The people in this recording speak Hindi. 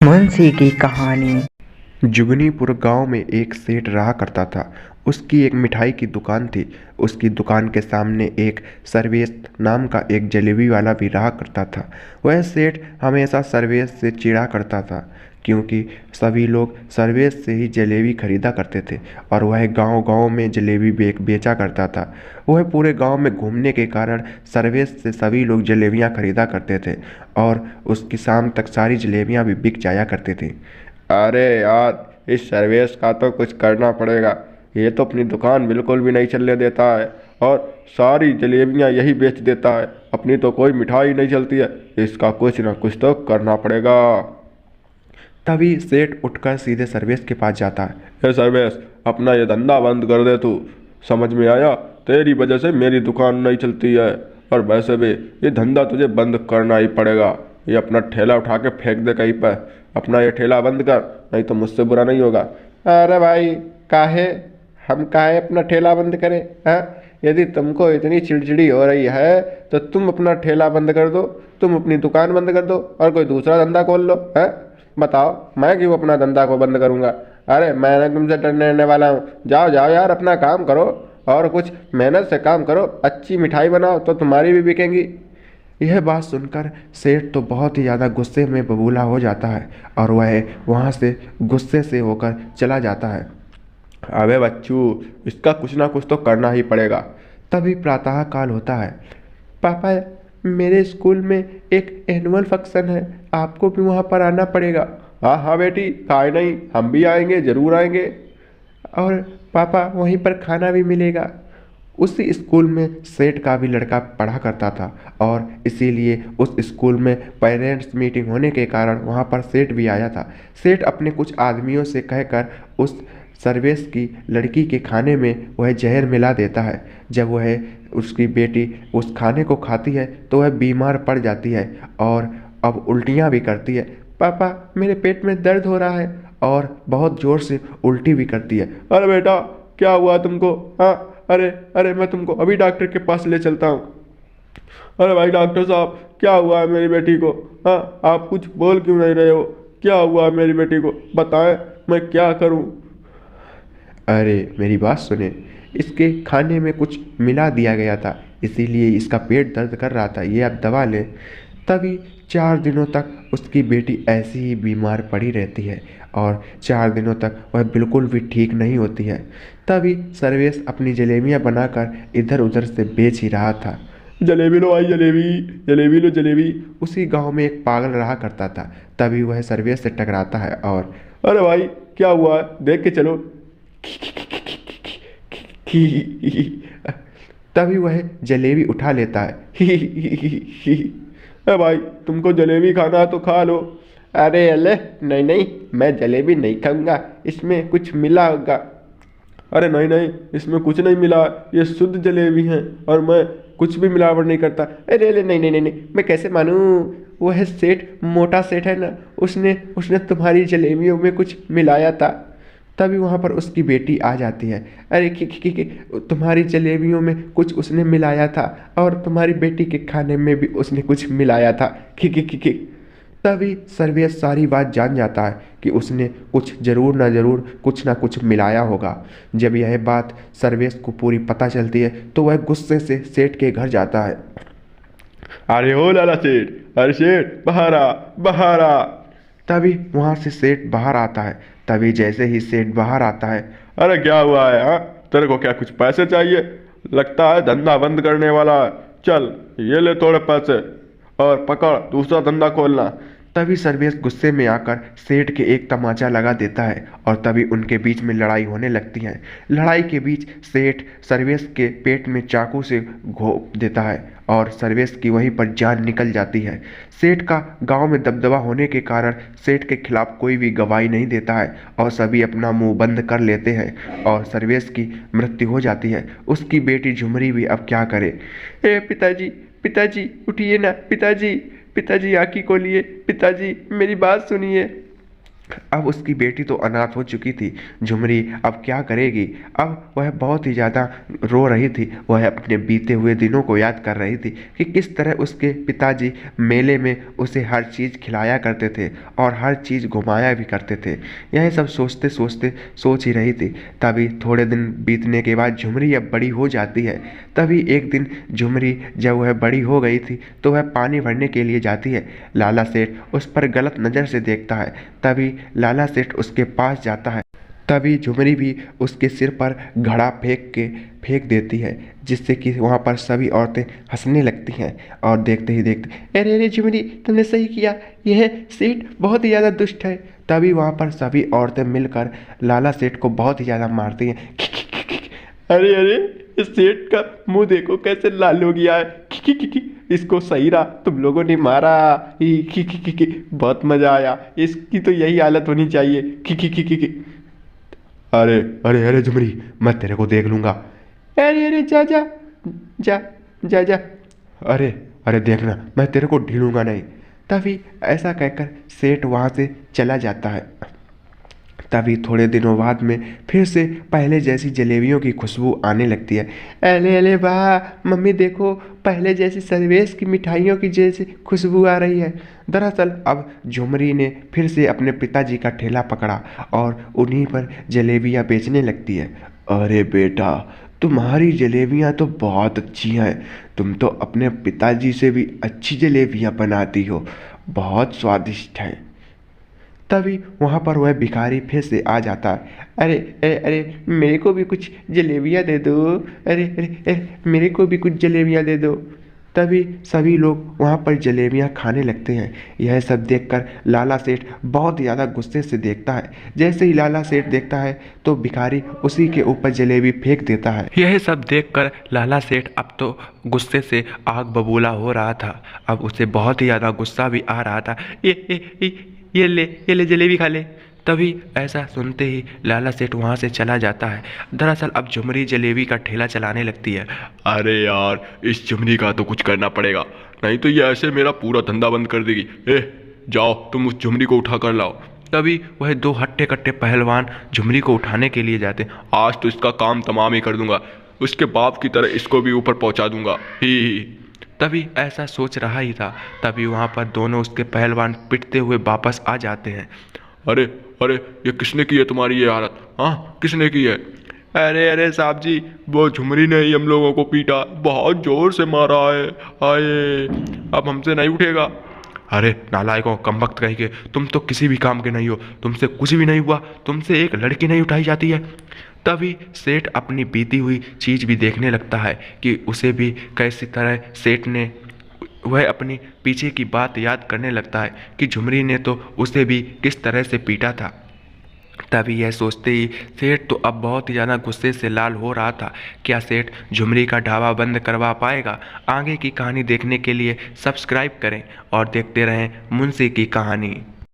मुंशी की कहानी। जुगनीपुर गांव में एक सेठ रहा करता था। उसकी एक मिठाई की दुकान थी। उसकी दुकान के सामने एक सर्वेश नाम का एक जलेबी वाला भी रहा करता था। वह सेठ हमेशा सर्वेश से चिढ़ा करता था, क्योंकि सभी लोग सर्वेश से ही जलेबी खरीदा करते थे और वह गांव-गांव में जलेबी बेचा करता था। वह पूरे गांव में घूमने के कारण सर्वेश से सभी लोग जलेबियां खरीदा करते थे और उसकी शाम तक सारी जलेबियां भी बिक जाया करती थी। अरे यार, इस सर्वेश का तो कुछ करना पड़ेगा। ये तो अपनी दुकान बिल्कुल भी नहीं चलने देता है और सारी जलेबियां यही बेच देता है। अपनी तो कोई मिठाई नहीं चलती है। इसका कुछ ना कुछ तो करना पड़ेगा। तभी सेठ उठकर सीधे सर्वेश के पास जाता है। हे सर्वेश, अपना ये धंधा बंद कर दे तू। समझ में आया? तेरी वजह से मेरी दुकान नहीं चलती है और वैसे भी ये धंधा तुझे बंद करना ही पड़ेगा। ये अपना ठेला उठा के फेंक दे कहीं पर। अपना ये ठेला बंद कर, नहीं तो मुझसे बुरा नहीं होगा। अरे भाई, काहे हम काहे अपना ठेला बंद करें? हाँ, यदि तुमको इतनी चिड़चिड़ी हो रही है तो तुम अपना ठेला बंद कर दो, तुम अपनी दुकान बंद कर दो और कोई दूसरा धंधा खोल लो। है, बताओ, मैं क्यों अपना धंधा को बंद करूँगा? अरे मैं ना तुमसे डरने वाला हूँ। जाओ जाओ यार, अपना काम करो और कुछ मेहनत से काम करो। अच्छी मिठाई बनाओ तो तुम्हारी भी बिकेंगी। यह बात सुनकर सेठ तो बहुत ही ज़्यादा गुस्से में बबूला हो जाता है और वह वहाँ से गुस्से से होकर चला जाता है। अबे बच्चू, इसका कुछ ना कुछ तो करना ही पड़ेगा। तभी प्रातः काल होता है। पापा, मेरे स्कूल में एक एनुअल फंक्शन है, आपको भी वहाँ पर आना पड़ेगा। हाँ हाँ बेटी, काहे नहीं, हम भी आएंगे, ज़रूर आएंगे। और पापा, वहीं पर खाना भी मिलेगा। उसी स्कूल में सेठ का भी लड़का पढ़ा करता था और इसीलिए उस स्कूल में पेरेंट्स मीटिंग होने के कारण वहाँ पर सेठ भी आया था। सेठ अपने कुछ आदमियों से कहकर उस सर्वेश की लड़की के खाने में वह जहर मिला देता है। जब वह उसकी बेटी उस खाने को खाती है तो वह बीमार पड़ जाती है और अब उल्टियाँ भी करती है। पापा, मेरे पेट में दर्द हो रहा है, और बहुत ज़ोर से उल्टी भी करती है। अरे बेटा, क्या हुआ तुमको? हाँ, अरे अरे, मैं तुमको अभी डॉक्टर के पास ले चलता हूँ। अरे भाई डॉक्टर साहब, क्या हुआ है मेरी बेटी को? हाँ, आप कुछ बोल क्यों नहीं रहे हो? क्या हुआ है मेरी बेटी को? बताएं, मैं क्या करूँ? अरे मेरी बात सुने, इसके खाने में कुछ मिला दिया गया था, इसीलिए इसका पेट दर्द कर रहा था। ये आप दवा लें। तभी 4 दिनों तक उसकी बेटी ऐसी ही बीमार पड़ी रहती है और 4 दिनों तक वह बिल्कुल भी ठीक नहीं होती है। तभी सर्वेश अपनी जलेबियाँ बनाकर इधर उधर से बेच ही रहा था। जलेबी लो भाई, जलेबी, जलेबी लो जलेबी। उसी गांव में एक पागल रहा करता था। तभी वह सर्वेश से टकराता है और अरे भाई, क्या हुआ है? देख के चलो। तभी वह जलेबी उठा लेता है। अरे भाई, तुमको जलेबी खाना है तो खा लो। अरे अले, नहीं नहीं, मैं जलेबी नहीं खाऊंगा, इसमें कुछ मिला होगा। अरे नहीं नहीं, इसमें कुछ नहीं मिला, ये शुद्ध जलेबी है और मैं कुछ भी मिलावट नहीं करता। अरे अरे, नहीं नहीं नहीं नहीं, मैं कैसे मानूं? वो है सेठ, मोटा सेठ है ना, उसने उसने तुम्हारी जलेबियों में कुछ मिलाया था। तभी वहाँ पर उसकी बेटी आ जाती है। अरे कि तुम्हारी जलेबियों में कुछ उसने मिलाया था और तुम्हारी बेटी के खाने में भी उसने कुछ मिलाया था। कि तभी सर्वेश सारी बात जान जाता है कि उसने कुछ जरूर ना कुछ मिलाया होगा। जब यह बात सर्वेश को पूरी पता चलती है तो वह गुस्से से सेठ के घर जाता है। अरे ओ लाला सेठ, अरे सेठ, बाहर आ, बाहर आ। तभी वहाँ से सेठ बाहर आता है। तभी जैसे ही सेठ बाहर आता है, अरे क्या हुआ है? हाँ, तेरे को क्या कुछ पैसे चाहिए? लगता है धंधा बंद करने वाला है। चल, ये ले थोड़े पैसे और पकड़, दूसरा धंधा खोलना। तभी सर्वेश गुस्से में आकर सेठ के एक तमाचा लगा देता है और तभी उनके बीच में लड़ाई होने लगती है। लड़ाई के बीच सेठ सर्वेश के पेट में चाकू से घोंप देता है और सर्वेश की वहीं पर जान निकल जाती है। सेठ का गांव में दबदबा होने के कारण सेठ के खिलाफ कोई भी गवाही नहीं देता है और सभी अपना मुंह बंद कर लेते हैं और सर्वेश की मृत्यु हो जाती है। उसकी बेटी झुमरी भी अब क्या करे। ए पिताजी, पिताजी उठिए ना, पिताजी, पिताजी आँखी खोलिए, पिताजी मेरी बात सुनिए। अब उसकी बेटी तो अनाथ हो चुकी थी। झुमरी अब क्या करेगी? अब वह बहुत ही ज़्यादा रो रही थी। वह अपने बीते हुए दिनों को याद कर रही थी कि किस तरह उसके पिताजी मेले में उसे हर चीज़ खिलाया करते थे और हर चीज़ घुमाया भी करते थे। यह सब सोचते सोचते सोच ही रही थी। तभी थोड़े दिन बीतने के बाद झुमरी अब बड़ी हो जाती है। तभी एक दिन झुमरी जब वह बड़ी हो गई थी तो वह पानी भरने के लिए जाती है। लाला सेठ उस पर गलत नज़र से देखता है। तभी लाला सेठ उसके पास जाता है। तभी झुमरी भी उसके सिर पर घड़ा फेंक देती है, जिससे कि वहाँ पर सभी औरतें हंसने लगती हैं। और देखते ही देखते, अरे अरे झुमरी, तुमने सही किया, यह सेठ बहुत ही ज़्यादा दुष्ट है। तभी वहाँ पर सभी औरतें मिलकर लाला सेठ को बहुत ही ज़्यादा मारती हैं। अरे अरे, इस सेठ का मुंह देखो कैसे लाल हो गया है। इसको सही रहा तुम लोगों ने मारा। बहुत मजा आया। इसकी तो यही हालत होनी चाहिए। अरे अरे अरे झुमरी, मैं तेरे को देख लूंगा। अरे अरे, जा जा जा जा जा। अरे अरे, देखना मैं तेरे को ढीलूंगा नहीं। तभी ऐसा कहकर सेठ वहाँ से चला जाता है। तभी थोड़े दिनों बाद में फिर से पहले जैसी जलेबियों की खुशबू आने लगती है। अरे अरे वाह मम्मी, देखो पहले जैसी सर्वेस की मिठाइयों की जैसी खुशबू आ रही है। दरअसल अब झुमरी ने फिर से अपने पिताजी का ठेला पकड़ा और उन्हीं पर जलेबियाँ बेचने लगती है। अरे बेटा, तुम्हारी जलेबियाँ तो बहुत अच्छी हैं। तुम तो अपने पिताजी से भी अच्छी जलेबियाँ बनाती हो। बहुत स्वादिष्ट है। तभी वहाँ पर वह भिखारी फिर से आ जाता है। अरे अरे अरे, मेरे को भी कुछ जलेबियाँ दे दो। अरे अरे अरे, मेरे को भी कुछ जलेबियाँ दे दो। तभी सभी लोग वहाँ पर जलेबियाँ खाने लगते हैं। यह सब देखकर लाला सेठ बहुत ज़्यादा गुस्से से देखता है। जैसे ही लाला सेठ देखता है तो भिखारी उसी के ऊपर जलेबी फेंक देता है। यह सब देखकर लाला सेठ अब तो गुस्से से आग बबूला हो रहा था। अब उसे बहुत ही ज़्यादा गुस्सा भी आ रहा था। ये ले जलेबी खा ले। तभी ऐसा सुनते ही लाला सेठ वहाँ से चला जाता है। दरअसल अब झुमरी जलेबी का ठेला चलाने लगती है। अरे यार, इस झुमरी का तो कुछ करना पड़ेगा, नहीं तो ये ऐसे मेरा पूरा धंधा बंद कर देगी। जाओ तुम उस झुमरी को उठा कर लाओ। तभी वह दो हट्टे कट्टे पहलवान झुमरी को उठाने के लिए जाते। आज तो इसका काम तमाम ही कर दूंगा, उसके बाप की तरह इसको भी ऊपर पहुंचा दूंगा। ही। तभी ऐसा सोच रहा ही था, तभी वहाँ पर दोनों उसके पहलवान पिटते हुए वापस आ जाते हैं। अरे अरे, ये किसने की है तुम्हारी ये हालत? हाँ, किसने की है? अरे अरे साहब जी, वो झुमरी ने ही हम लोगों को पीटा, बहुत जोर से मारा है। आए, अब हमसे नहीं उठेगा। अरे नालायकों, कमबख्त कहीं के, तुम तो किसी भी काम के नहीं हो। तुमसे कुछ भी नहीं हुआ, तुमसे एक लड़की नहीं उठाई जाती है। तभी सेठ अपनी बीती हुई चीज़ भी देखने लगता है कि उसे भी कैसी तरह सेठ ने, वह अपनी पीछे की बात याद करने लगता है कि झुमरी ने तो उसे भी किस तरह से पीटा था। तभी यह सोचते ही सेठ तो अब बहुत ही ज़्यादा गुस्से से लाल हो रहा था। क्या सेठ झुमरी का ढाबा बंद करवा पाएगा? आगे की कहानी देखने के लिए सब्सक्राइब करें और देखते रहें मुंशी की कहानी।